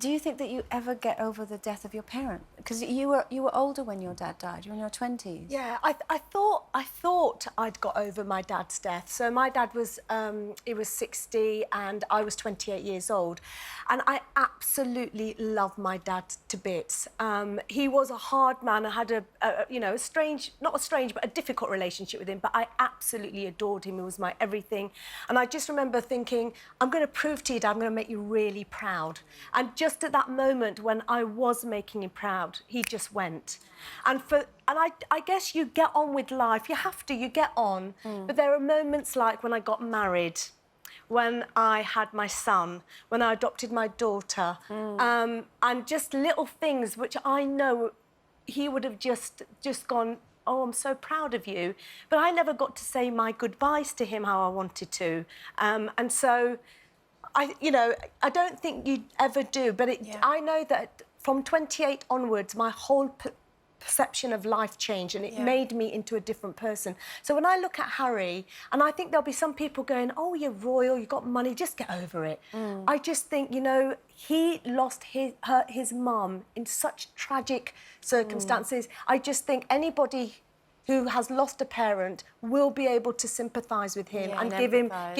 Do you think that you ever get over the death of your parent? Because you were older when your dad died. You were in your 20s. Yeah, I thought I'd got over my dad's death. So my dad was he was 60 and I was 28 years old, and I absolutely love my dad to bits. He was a hard man. I had a strange, not a strange, but a difficult relationship with him. But I absolutely adored him. He was my everything. And I just remember thinking, I'm going to prove to you, Dad, I'm going to make you really proud. And just at that moment when I was making him proud, he just went. And I guess you get on with life. You have to, you get on. But there are moments like when I got married, when I had my son, when I adopted my daughter, and just little things which I know he would have just gone, oh, I'm so proud of you. But I never got to say my goodbyes to him how I wanted to. And so, I don't think you ever do, but I know that from 28 onwards, my whole perception of life changed, and it made me into a different person. So when I look at Harry, and I think there'll be some people going, oh, you're royal, you got money, just get over it. I just think, he lost his mum in such tragic circumstances. I just think anybody who has lost a parent will be able to sympathise with him and give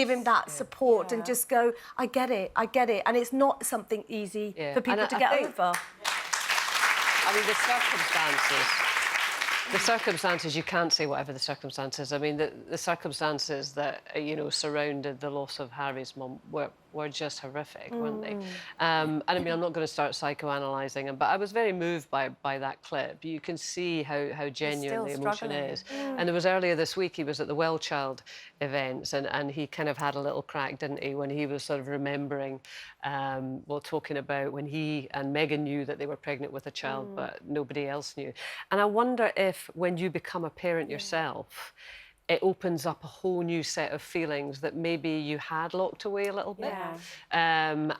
him that support and just go, I get it, and it's not something easy for people to get over. I mean, the circumstances, you can't say whatever the circumstances. I mean, the circumstances that, surrounded the loss of Harry's mum were just horrific, weren't they? And I mean, I'm not going to start psychoanalyzing him, but I was very moved by that clip. You can see how genuine the emotion is. And there was earlier this week, he was at the Well Child events, and he kind of had a little crack, didn't he, when he was sort of remembering, talking about when he and Meghan knew that they were pregnant with a child, but nobody else knew. And I wonder if, when you become a parent yourself, it opens up a whole new set of feelings that maybe you had locked away a little bit. And,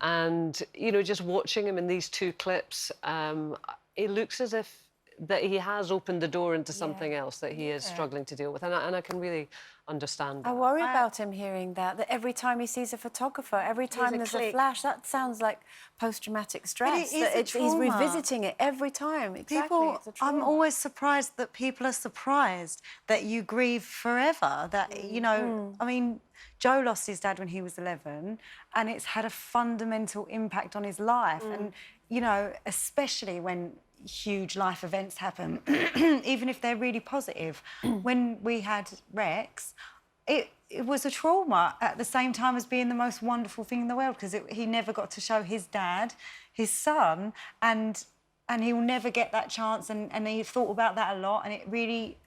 just watching him in these two clips, it looks as if that he has opened the door into something else that he is struggling to deal with. And I can really understand that. I worry about him hearing that every time he sees a photographer, every time there's a flash, that sounds like post-traumatic stress. He's revisiting it every time. Exactly. I'm always surprised that people are surprised that you grieve forever. That, I mean, Joe lost his dad when he was 11, and it's had a fundamental impact on his life. And, especially when huge life events happen, even if they're really positive. When we had Rex, it was a trauma at the same time as being the most wonderful thing in the world, because he never got to show his dad, his son, and he'll never get that chance, and he thought about that a lot, and it really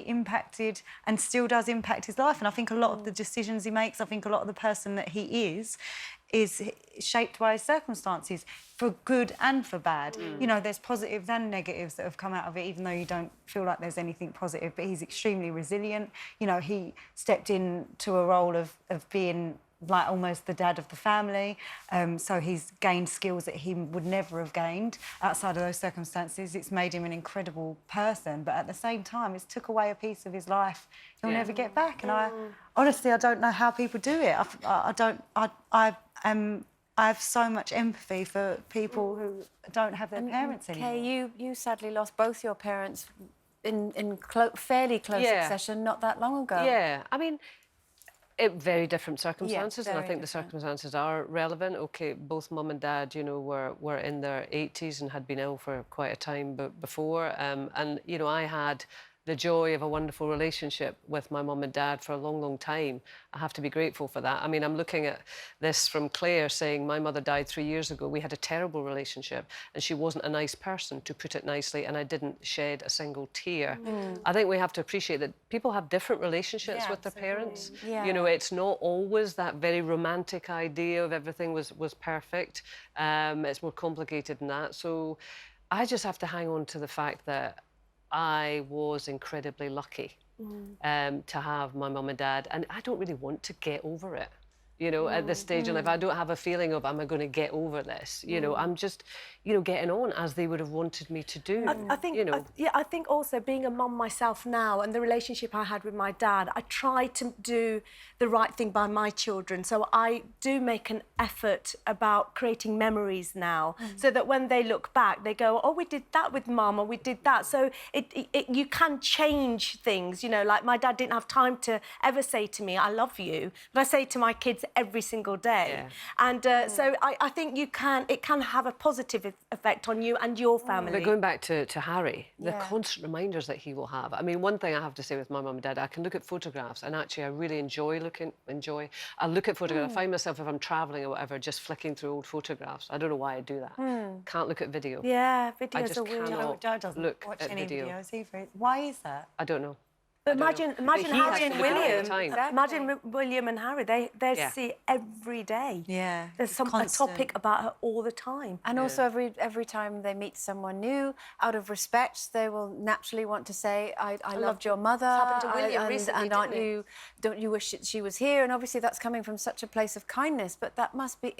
impacted and still does impact his life. And I think a lot of the decisions he makes, I think a lot of the person that he is shaped by his circumstances, for good and for bad. There's positives and negatives that have come out of it, even though you don't feel like there's anything positive, but he's extremely resilient. He stepped into a role of being like almost the dad of the family, so he's gained skills that he would never have gained outside of those circumstances. It's made him an incredible person, but at the same time, it's took away a piece of his life he'll never get back. And I honestly don't know how people do it. I have so much empathy for people who don't have their parents anymore. Kaye, you sadly lost both your parents in fairly close succession not that long ago. Yeah, I mean, very different circumstances, and I think the circumstances are relevant. OK, both mum and dad, were in their 80s and had been ill for quite a time before. And, I had the joy of a wonderful relationship with my mum and dad for a long, long time. I have to be grateful for that. I mean, I'm looking at this from Claire saying, my mother died 3 years ago. We had a terrible relationship, and she wasn't a nice person, to put it nicely, and I didn't shed a single tear. I think we have to appreciate that people have different relationships with their parents. It's not always that very romantic idea of everything was perfect. It's more complicated than that. So I just have to hang on to the fact that I was incredibly lucky to have my mum and dad, and I don't really want to get over it. you know, at this stage in life. I don't have a feeling of, am I going to get over this? You know, I'm just, you know, getting on as they would have wanted me to do. I think, you know. I think also being a mum myself now and the relationship I had with my dad, I try to do the right thing by my children. So I do make an effort about creating memories now, so that when they look back, they go, oh, we did that with mum, or we did that. So you can change things, you know, like my dad didn't have time to ever say to me, I love you, but I say to my kids every single day. And so I think it can have a positive effect on you and your family. But going back to Harry, the constant reminders that he will have. I mean, one thing I have to say with my mum and dad, I can look at photographs, and actually I really I look at photographs. I find myself, if I'm travelling or whatever, just flicking through old photographs. I don't know why I do that. Can't look at video. Yeah, videos I just are weird. cannot Joe doesn't look watch at any video. videos either. Why is that? I don't know. But imagine Harry and William. Exactly. William and Harry. They see every day. Yeah, There's a topic about her all the time. And also every time they meet someone new, out of respect, they will naturally want to say, I loved your mother. happened to William recently, and don't you wish that she was here? And obviously that's coming from such a place of kindness, but that must be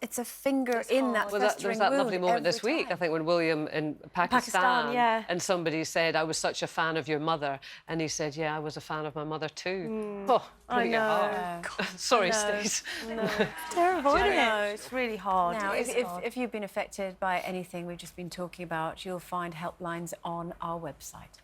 it's a finger in that Well, festering there's that wound lovely moment every this week, time. I think, when William in Pakistan, yeah. and somebody said, I was such a fan of your mother, and he said, yeah, I was a fan of my mother too. Oh, pretty hard. Sorry, Stace. Terrible, isn't it? No, It's really hard. Now, It is hard. if you've been affected by anything we've just been talking about, you'll find helplines on our website.